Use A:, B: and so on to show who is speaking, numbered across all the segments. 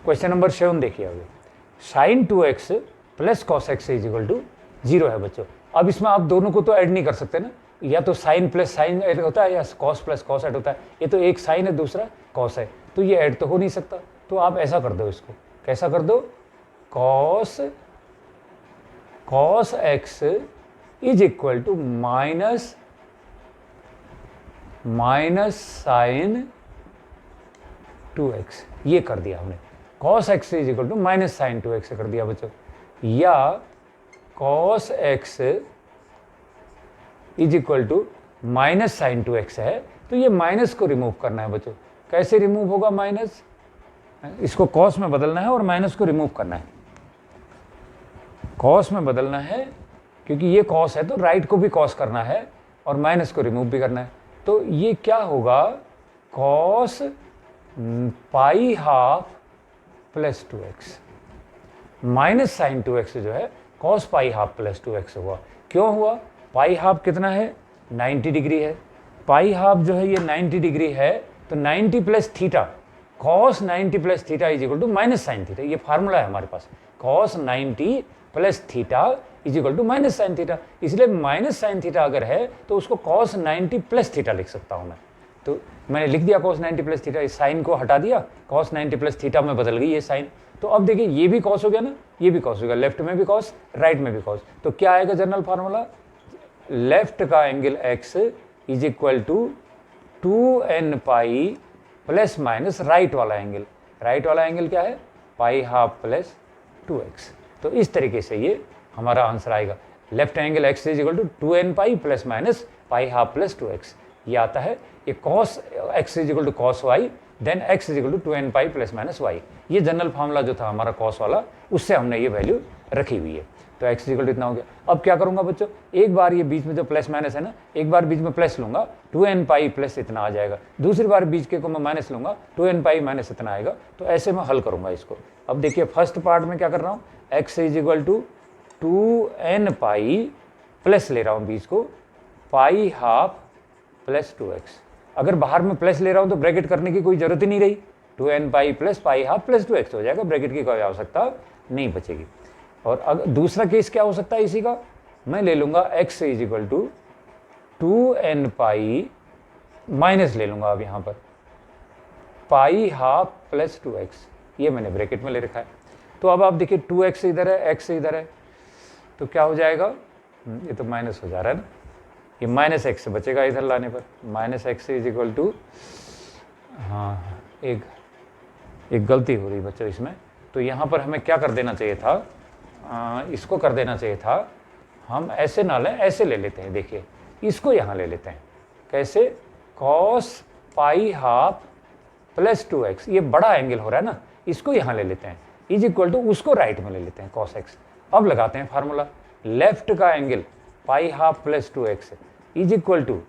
A: Question number 7 देखिए अभी, sine 2x plus cos x is equal to 0 है बच्चों। अब इसमें आप दोनों को तो ऐड नहीं कर सकते ना, या तो साइन प्लस साइन ऐड होता है या कॉस प्लस कॉस ऐड होता है। ये तो एक साइन है दूसरा कॉस है, तो ये ऐड तो हो नहीं सकता। तो आप ऐसा कर दो, इसको कैसा कर दो, cos x is equal to minus sine 2x, ये कर दिया हमने। Cos x is equal to minus sine 2x कर दिया बच्चों, या cos x is equal to minus sine 2x है, तो ये माइनस को रिमूव करना है बच्चों। कैसे रिमूव होगा माइनस, इसको कॉस में बदलना है और माइनस को रिमूव करना है। कॉस में बदलना है क्योंकि ये कॉस है तो राइट को भी कॉस करना है और माइनस को रिमूव भी करना है। तो ये क्या होगा, cos pi half plus 2x, minus sine 2x जो है cos pi half plus 2x हुआ। क्यों हुआ, पाई हाफ कितना है, 90 डिग्री है। पाई हाफ जो है ये 90 डिग्री है, तो 90 plus theta, cos 90 plus theta is equal to minus sine theta. ये फार्मूला है हमारे पास, cos 90 plus theta is equal to minus sine theta. इसलिए माइनस साइन थीटा अगर है तो उसको कॉस 90 प्लस थीटा लिख सकता हूँ मैं। तो मैंने लिख दिया कॉस 90 प्लस थीटा, इस साइन को हटा दिया, कॉस 90 प्लस थीटा में बदल गई ये साइन। तो अब देखिए ये भी कॉस हो गया ना, ये भी कॉस हो गया, लेफ्ट में भी कॉस राइट में भी कॉस। तो क्या आएगा जनरल फार्मूला, लेफ्ट का angle x is equal to 2n pi plus minus right वाला एंगल। राइट वाला एंगल क्या है, पाई हाफ प्लस 2x। तो इस तरीके से ये हमारा आंसर आएगा, left angle x is equal to 2n pi plus minus pi half plus 2x। ये आता है, ये cos x is equal to cos y, then x is equal to 2n pi plus minus y. ये general formula जो था हमारा cos वाला, उससे हमने ये वैल्यू रखी हुई है। तो x इज इक्वल टू इतना हो गया। अब क्या करूंगा बच्चों, एक बार ये बीच में जो प्लस माइनस है ना, एक बार बीच में प्लस लूंगा 2n पाई प्लस इतना आ जाएगा, दूसरी बार बीच के को मैं माइनस लूंगा 2n पाई माइनस इतना आएगा। तो ऐसे मैं हल करूंगा इसको। अब देखिए फर्स्ट पार्ट में क्या कर रहा हूँ, x is equal to 2n pi plus ले रहा हूँ बीच को, पाई हाफ प्लस 2x। अगर बाहर में प्लस ले रहा हूँ तो ब्रैकेट करने की कोई जरूरत ही नहीं रही, 2n पाई प्लस पाई हाफ प्लस 2x हो जाएगा, ब्रैकेट की कोई आवश्यकता नहीं बचेगी। और अगर दूसरा केस क्या हो सकता है इसी का, मैं ले लूंगा x is equal to 2n pi minus ले लूंगा अब यहाँ पर पाई हाफ प्लस 2x, ये मैंने ब्रैकेट में ले रखा है। तो अब आप देखिए 2x इधर है, x इधर है, तो क्या हो जाएगा, ये तो माइनस हो जा रहा है ना, ये माइनस एक्स बचेगा इधर लाने पर, minus x is equal to, हाँ एक गलती हो रही बच्चों इसमें। तो यहाँ पर हमें क्या कर देना चाहिए था, इसको कर देना चाहिए था, हम ऐसे ना लें, ऐसे ले लेते हैं। देखिए इसको यहाँ ले लेते हैं, कैसे, cos pi half plus 2x, ये बड़ा एंगल हो रहा है ना, इसको यहाँ ले लेते हैं, इज इक्वल टू उसको राइट में ले लेते हैं कॉस एक्स। अब लगाते हैं फार्मूला, लेफ्ट का angle pi half plus 2x is equal to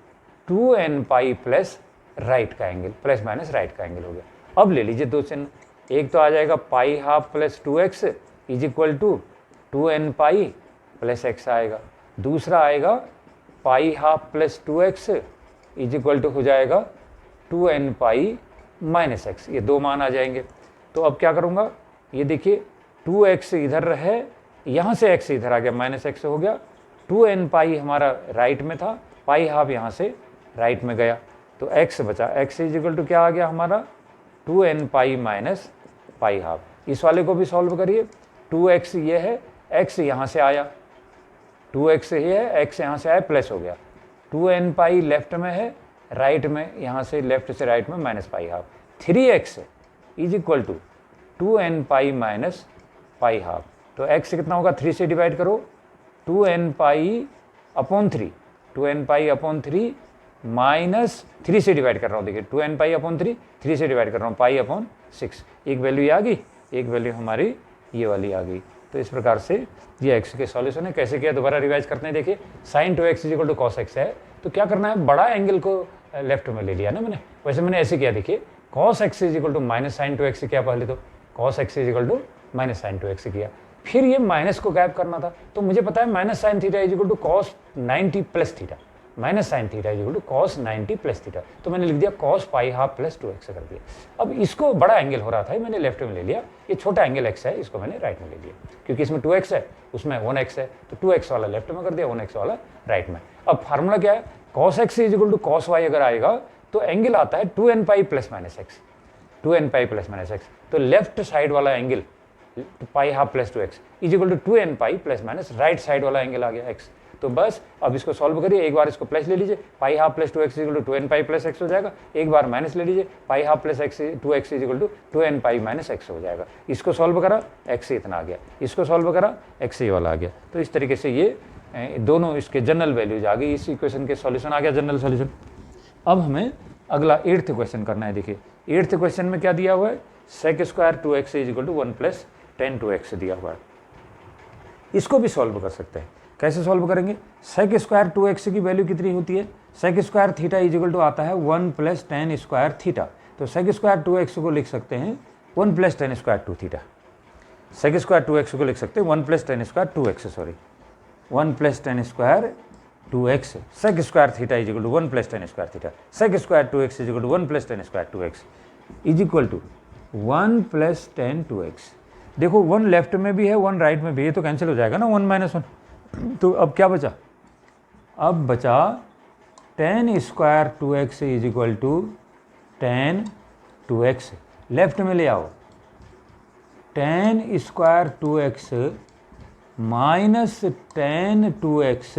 A: 2n pi plus right का एंगल, प्लस माइनस राइट का एंगल हो गया। अब ले लीजिए दो चिन्ह, एक तो आ जाएगा pi half plus 2x is equal to 2n pi plus x आएगा, दूसरा आएगा pi half plus 2x is equal to हो जाएगा 2n पाई माइनस x, ये दो मान आ जाएंगे। तो अब क्या करूँगा, ये देखिए 2x इधर रहे, यहाँ से x इधर आ गया, माइनस x हो गया, 2n पाई हमारा राइट में था, पाई हाफ यहाँ से राइट में गया, तो x बचा, x इज इक्वल टू क्या आ गया हमारा 2n pi minus pi half. इस वाले को भी सॉल्व करिए, 2x ये है, x यहाँ से आया, 2x ये है, x यहाँ से आया, प्लस हो गया, 2n पाई लेफ्ट में है, राइट में यहाँ से लेफ्ट से राइट में minus pi half, 3x is equal to 2n pi minus pi half. तो x कितना होगा, 3 से डिवाइड करो, 2n pi upon 3, 2n pi upon 3 minus 3 से डिवाइड कर रहा हूँ, देखिए 2n पाई अपॉन 3 से डिवाइड कर रहा हूँ, पाई अपॉन 6, एक वैल्यू ये आ गई, एक वैल्यू हमारी ये वाली आ गई। तो इस प्रकार से ये x के सॉल्यूशन है। कैसे किया दोबारा रिवाइज करते हैं। देखिए sine 2x is equal to cos x है, तो क्या करना है, बड़ा एंगल को लेफ्ट में ले लिया ना मैंने, वैसे मैंने ऐसे किया, देखिए cos x is equal to minus sine 2x किया, पहले तो cos x is equal to minus sine 2x किया, फिर ये माइनस को गायब करना था, तो मुझे पता है minus sine theta is equal to cos 90 plus theta, minus sine theta is equal to cos 90 plus theta. तो मैंने लिख दिया cos pi half plus 2x कर दिया। अब इसको बड़ा एंगल हो रहा था, मैंने लेफ्ट में ले लिया, ये छोटा एंगल x है, इसको मैंने राइट में ले लिया, क्योंकि इसमें 2x है, उसमें 1x है, तो 2x वाला लेफ्ट में कर दिया, 1x वाला राइट में। अब फार्मूला क्या है, cos x is equal to cos y अगर आएगा तो एंगल आता है 2n pi plus minus x, 2n pi plus minus x. तो लेफ्ट साइड वाला angle pi half plus 2x is equal to 2n pi plus minus right side वाला angle आ गया x। तो बस अब इसको सॉल्व करिए, एक बार इसको प्लस ले लीजिए, pi half plus 2x is equal to 2n pi plus x हो जाएगा, एक बार माइनस ले लीजिए, pi half plus 2x is equal to 2n pi minus x हो जाएगा। इसको सॉल्व करा x इतना आ गया, इसको सॉल्व करा x वाला आ गया। तो इस तरीके से ये दोनों इसके जनरल वैल्यूज आ गई, इस इक्वेशन के सॉल्यूशन आ गया, जनरल सॉल्यूशन। अब हमें अगला 8th क्वेश्चन करना है। देखिए 8th क्वेश्चन में क्या दिया हुआ है, sec square 2x is equal to 1 plus 10 2x दिया हुआ है। इसको भी सॉल्व कर सकते हैं, कैसे सॉल्व करेंगे, सेक स्क्वायर 2x की वैल्यू कितनी होती है, sec square theta is equal to आता है 1 प्लस 10 स्क्वायर थीटा। तो सेक स्क्वायर 2x को लिख सकते हैं 1 plus 10 square 2 theta. Sec square 2x को लिख सकते हैं 1 plus 10 square 2x, sorry 1 plus 10 square 2x। Sec square theta is equal to 1 plus 10 square theta. Sec square 2x is equal to 1 plus 10 square 2x is equal to 1 plus 10 2x। देखो 1 left में भी है, 1 right में भी है, तो cancel हो जाएगा ना 1 माइनस 1। तो अब क्या बचा, अब बचा 10 square 2x is equal to 10 2x। Left में ले आओ, 10 square 2x minus 10 2x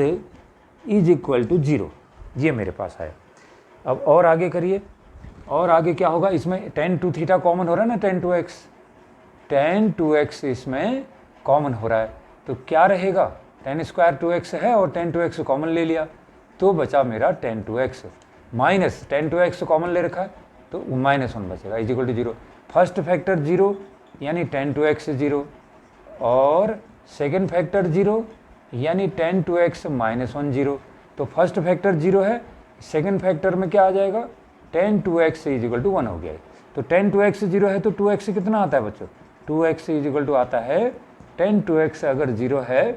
A: is equal to 0, ये मेरे पास है। अब और आगे करिए, और आगे क्या होगा, इसमें 10 2 थीटा कॉमन हो रहा है ना, 10 2x, 10 2x इसमें कॉमन हो रहा है, तो क्या रहेगा, 10 स्क्वायर 2x है और 10 2x कॉमन ले लिया, तो बचा मेरा 10 2x माइनस 10 2x कॉमन ले रखा है, तो माइनस 1 बचेगा is equal to 0। First factor 0 यानी 10 2x 0, और सेकेंड फैक्टर 0 यानी 10 2x माइनस 1 0। तो फर्स्ट फैक्टर 0 है, सेकेंड फैक्टर में क्या आ जाएगा, 10 2x इज इक्वल टू 1 हो गया। तो 10 2x 0 है तो 2x कितना आता है बच्चों, 2x इज इक्वल टू आता है 10 2x अगर 0 है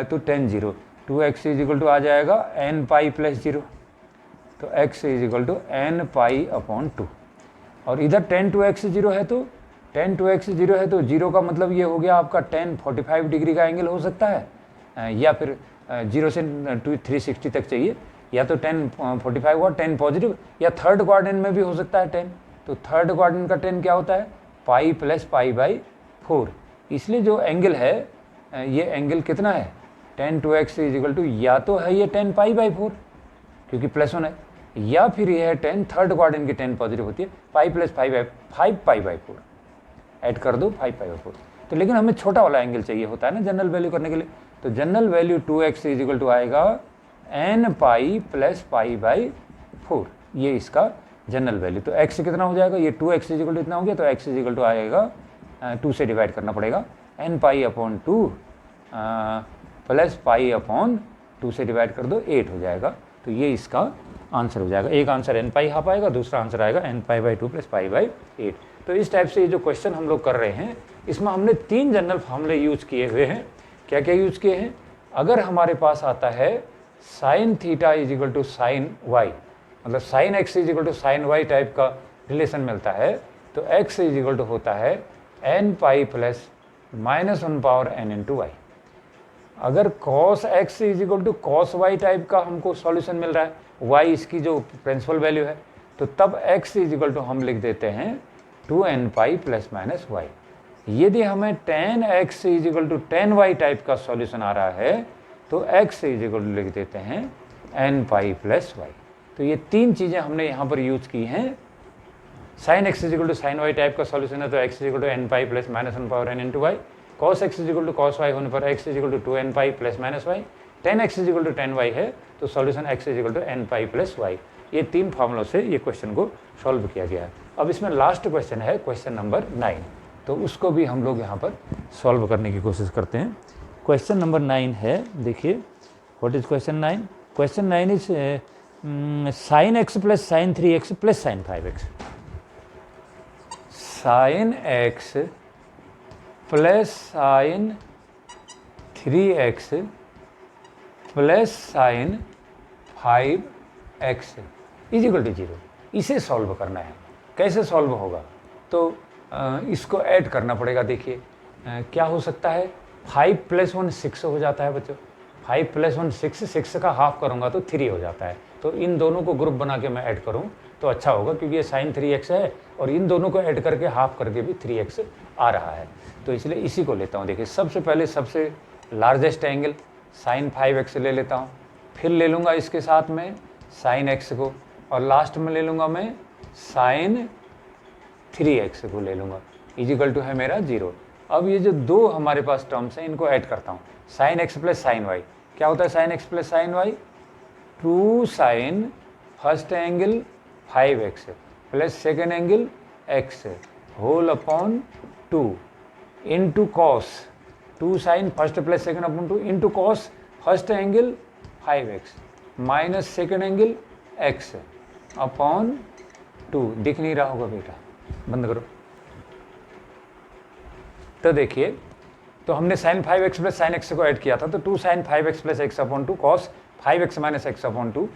A: तो 10 0, 2x इज इक्वल टू आ जाएगा n पाई प्लस 0, तो x is equal to n pi upon 2। और इधर 10 2x 0 है तो 10 2x 0 है तो 0 का मतलब ये हो गया आपका 10 45 डिग्री का एंगल हो सकता है, या फिर 0 से 360 तक चाहिए, या तो 10 45 हुआ 10 पॉजिटिव, या थर्ड क्वाड्रेंट में भी हो सकता है 10। तो थर्ड क्वाड्रेंट का 10 क्या होता है, पाई प्लस पाई बाई 4। इसलिए जो एंगल है ये एंगल कितना है, 10 2x इज इक्वल टू या तो है ये 10 पाई बाई 4 क्योंकि प्लस 1 है, या फिर ये है 10 थर्ड क्वाड्रेंट की 10 पॉजिटिव होती है, pi plus 5 pi by 4 add कर दो 5 पाई बाई 4। तो लेकिन हमें छोटा वाला एंगल चाहिए होता है ना जनरल वैल्यू करने के लिए, तो general value 2x is equal to आएगा n pi plus pi by 4, ये इसका जनरल वैल्यू। तो x कितना हो जाएगा, ये 2x इज इक्वल टू इतना हो गया, तो x इज इक्वल टू आएगा 2 से डिवाइड करना पड़ेगा, n pi upon 2 plus pi upon 2 से डिवाइड कर दो 8 हो जाएगा। तो ये इसका आंसर हो जाएगा, एक आंसर n पाई हाफ आएगा, दूसरा आंसर आएगा n pi by 2 plus pi by 8। तो इस टाइप से ये जो क्वेश्चन हम लोग कर रहे हैं इसमें हमने 3 जनरल फॉर्मूले यूज किए हुए हैं। क्या क्या यूज किए हैं, अगर हमारे पास आता है sine theta is equal to sine y, मतलब sine x is equal to sine y type का रिलेशन मिलता है, तो x इज इक्वल टू होता है n pi plus minus 1 power n into y. अगर cos x is equal to cos y type का हमको सॉल्यूशन मिल रहा है, y इसकी जो प्रिंसिपल वैल्यू है, तो तब x इज इक्वल टू हम लिख देते हैं 2n pi plus minus Y. यदि हमें tan x is equal to tan y type का सॉल्यूशन आ रहा है तो x इज इक्वल टू लिख देते हैं n पाई प्लस वाई। तो ये 3 चीज़ें हमने यहाँ पर यूज की हैं। Sine x is equal to sine y type का सॉल्यूशन है तो x is equal to n pi plus minus 1 power n into y. cos x is equal to cos y होने पर x is equal to 2n pi plus minus y. tan x is equal to tan y है तो solution x is equal to n pi plus y. ये 3 फार्मूलों से ये question को solve किया गया है। अब इसमें लास्ट क्वेश्चन है क्वेश्चन नंबर 9, तो उसको भी हम लोग यहाँ पर सॉल्व करने की कोशिश करते हैं। क्वेश्चन नंबर 9 है, देखिए what is question 9। Question 9 is sine x plus sine 3x plus sine 5x। Sine x plus sine 3x plus sine 5x is equal to 0। इसे सॉल्व करना है। कैसे सॉल्व होगा? तो इसको ऐड करना पड़ेगा। देखिए क्या हो सकता है, 5 + 1 6 हो जाता है बच्चों। 5 + 1 6, 6 का हाफ करूँगा तो 3 हो जाता है। तो इन दोनों को ग्रुप बना के मैं ऐड करूँ तो अच्छा होगा, क्योंकि ये sin 3x है और इन दोनों को ऐड करके हाफ करके भी 3x आ रहा है। तो इसलिए इसी को लेता हूँ। देखिए सबसे पहले सबसे लार्जेस्ट एंगल sin 5x ले लेता हूँ, फिर ले लूँगा इसके साथ में sin x को, और लास्ट में ले लूँगा मैं sin 3x को ले लूँगा, इज इक्वल टू है मेरा 0। अब ये जो दो हमारे पास टर्म्स हैं इनको ऐड करता हूँ। sin x + sin y क्या होता है? sin x + sin y 2 sin first angle 5x plus second angle x whole upon 2 into cos 2 sin first plus second upon 2 into cos first angle 5x minus second angle x upon 2। दिख नहीं रहा होगा बेटा, बंद करो। तो देखिए, तो हमने sin 5x + sin x को ऐड किया था, तो 2 sin 5x + x upon 2 cos 5x - x upon 2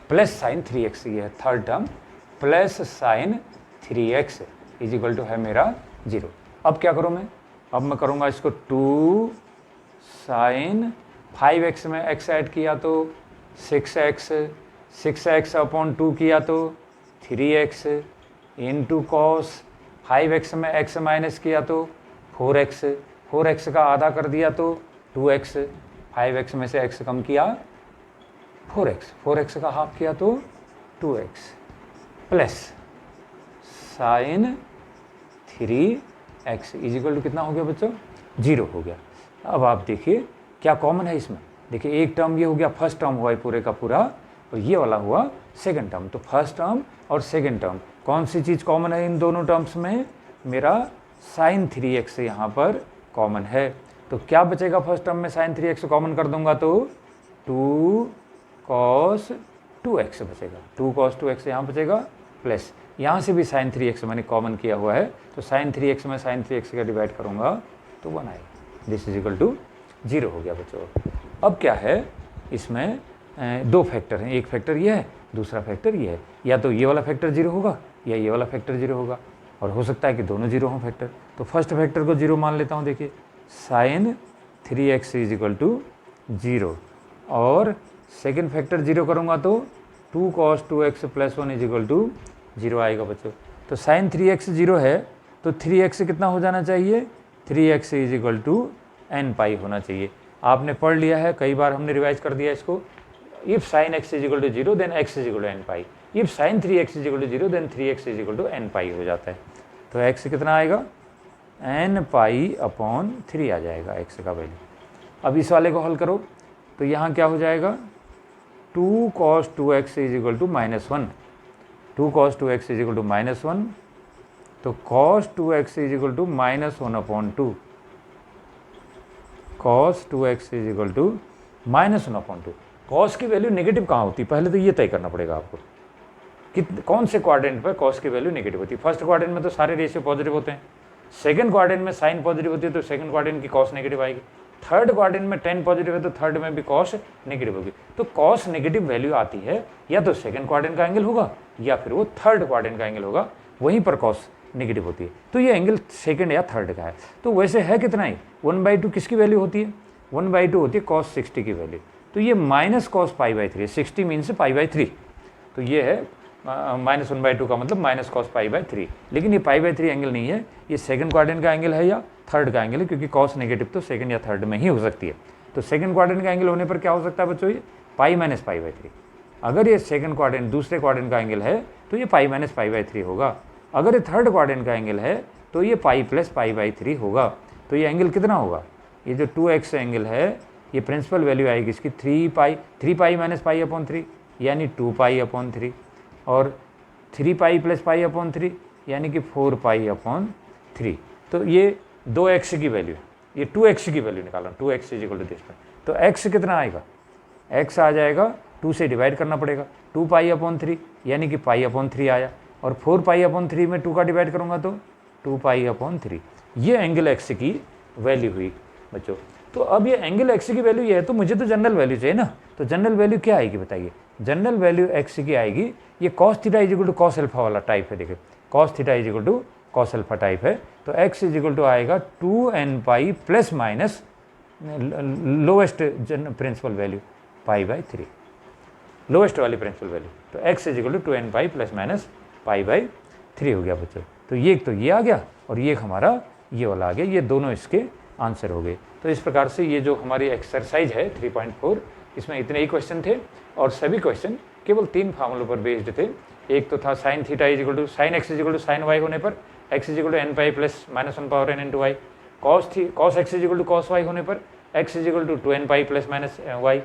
A: plus sin 3x, ये है third term, plus sin 3x is equal to है मेरा 0। अब क्या करूँ मैं? अब मैं करूँगा इसको 2 sin 5x में x ऐड किया तो 6x, 6x अपॉन 2 किया तो 3x इंटू कॉस 5x में x माइनस किया तो 4x, 4x का आधा कर दिया तो 2x, 5x में से x कम किया 4x, 4x का हाफ किया तो 2x plus sin 3x is equal to कितना हो गया बच्चों? 0 हो गया। अब आप देखिए क्या कॉमन है इसमें। देखिए एक टर्म ये हो गया, फर्स्ट टर्म हुआ पूरे का पूरा, और ये वाला हुआ सेकंड टर्म। तो फर्स्ट टर्म और सेकंड टर्म, कौन सी चीज़ कॉमन है इन दोनों टर्म्स में? मेरा sin 3x यहाँ पर कॉमन है। तो क्या बचेगा फर्स्ट टर्म में? sin 3x कॉमन कर दूंगा तो 2 cos 2x बचेगा, 2 cos 2x यहाँ बचेगा, प्लस यहाँ से भी sin 3x मैंने कॉमन किया हुआ है, तो sin 3x में sin 3x का डिवाइड करूँगा तो 1 आएगा। दिस इज इक्वल टू 0 हो गया बच्चों। अब क्या है इसमें? दो फैक्टर हैं, एक फैक्टर ये है, दूसरा फैक्टर ये है। या तो ये वाला फैक्टर 0 होगा या ये वाला फैक्टर 0 होगा, और हो सकता है कि दोनों 0 हों फैक्टर। तो फर्स्ट फैक्टर को 0 मान लेता हूँ। देखिए sin 3x is equal to 0, और सेकेंड फैक्टर 0 करूँगा तो 2 cos 2x + 1 is equal to 0 आएगा बच्चों। तो sin 3x 0 है तो 3x कितना हो जाना चाहिए? 3x is equal to n π होना चाहिए। आपने पढ़ लिया है, कई बार हमने रिवाइज कर दिया इसको। If sin x is equal to 0 then x is equal to n π, if sin 3x is equal to 0 then 3x is equal to n π हो जाता है। तो x कितना आएगा? n π अपॉन 3 आ जाएगा x का वैल्यू। अब इस वाले को हल करो तो यहाँ क्या हो जाएगा? 2 cos 2x is equal to -1, 2 cos 2x is equal to -1, तो cos 2x is equal to -1 upon 2, cos 2x is equal to -1 upon 2। cos की वैल्यू नेगेटिव कहाँ होती है? पहले तो ये तय करना पड़ेगा आपको कि कौन से क्वाड्रेंट पर cos की वैल्यू नेगेटिव होती है। फर्स्ट क्वाड्रेंट में तो सारे रेशियो पॉजिटिव होते हैं, सेकंड क्वाड्रेंट में साइन पॉजिटिव होती है तो सेकंड क्वाड्रेंट की cos नेगेटिव आएगी, थर्ड क्वाड्रेंट में tan पॉजिटिव है तो थर्ड में भी cos नेगेटिव होगी। तो cos नेगेटिव वैल्यू आती है या तो सेकंड क्वाड्रेंट का एंगल होगा या फिर वो थर्ड क्वाड्रेंट का एंगल होगा, वहीं पर cos नेगेटिव होती है। तो ये एंगल सेकंड या थर्ड का है। तो वैसे है कितना ही? 1/2 किसकी वैल्यू होती है? 1/2 होती है cos 60 की वैल्यू। तो ये -cos π/3, 60 मीन्स π/3, तो ये है -1/2 का मतलब -cos π/3। लेकिन ये π/3 एंगल नहीं है, ये सेकंड क्वाड्रेंट का एंगल है या थर्ड का एंगल है, क्योंकि cos नेगेटिव तो सेकंड या थर्ड में ही हो सकती है। तो सेकंड क्वाड्रेंट का एंगल होने पर क्या हो सकता है बच्चों? ये π - π/3। अगर ये सेकंड क्वाड्रेंट दूसरे क्वाड्रेंट का एंगल है तो ये π - π/3 होगा। अगर ये थर्ड क्वाड्रेंट का एंगल है तो ये π + π/3 होगा। तो ये एंगल कितना होगा? ये जो 2x एंगल है, ये प्रिंसिपल वैल्यू आएगी इसकी 3π - π/3 यानी 2π/3, और 3π + π/3 यानी कि 4π/3। तो ये 2x की वैल्यू है, ये 2x की वैल्यू निकालना, 2x is equal to this. तो x कितना आएगा? x आ जाएगा 2 से डिवाइड करना पड़ेगा, 2π/3 यानी कि π/3 आया, और 4π/3 में 2 का डिवाइड करूँगा तो 2π/3। ये एंगल x की वैल्यू हुई बच्चों। तो अब ये एंगल x की वैल्यू ये है, तो मुझे तो जनरल वैल्यू चाहिए ना, तो जनरल वैल्यू क्या आएगी बताइए? जनरल वैल्यू एक्स की आएगी, ये cos theta is equal to cos alpha वाला टाइप है। देखिए cos theta is equal to cos alpha type है, तो एक्स इज इक्वल टू आएगा 2n pi plus minus lowest principal value pi by 3, lowest वाली प्रिंसिपल वैल्यू। तो x is equal to 2n pi plus minus pi by 3 हो गया बच्चों। तो ये आ गया और ये हमारा ये वाला आ गया, ये दोनों इसके आंसर हो गए। तो इस प्रकार से ये जो हमारी एक्सरसाइज है 3.4, इसमें इतने ही क्वेश्चन थे और सभी क्वेश्चन केवल 3 फार्मूलों पर बेस्ड थे। एक तो था sine theta is equal to sine x is equal to sine y होने पर x is equal to n pi plus minus 1 power n into y, cos x is equal to cos y होने पर x is equal to 2n pi plus minus y,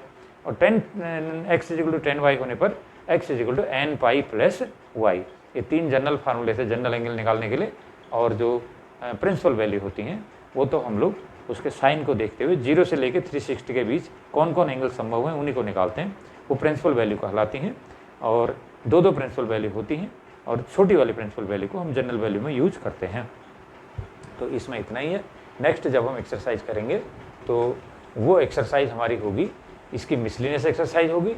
A: और tan x is equal to 10 y होने पर x is equal to n pi plus y. ये 3 general फार्मूले थे general angle निकालने के लिए। और जो प्रिंसिपल वैल्यू होती हैं वो तो हम लोग उसके साइन को देखते हुए 0 से लेकर 360 के बीच कौन कौन एंगल संभव हैं उन्हीं को निकालते हैं, वो प्रिंसिपल वैल्यू कहलाती हैं। और 2 प्रिंसिपल वैल्यू होती हैं और छोटी वाली प्रिंसिपल वैल्यू को हम जनरल वैल्यू में यूज करते हैं। तो इसमें इतना ही है। नेक्स्ट जब हम एक्सरसाइज करेंगे तो वो एक्सरसाइज हमारी होगी, इसकी मिसलिनियस एक्सरसाइज होगी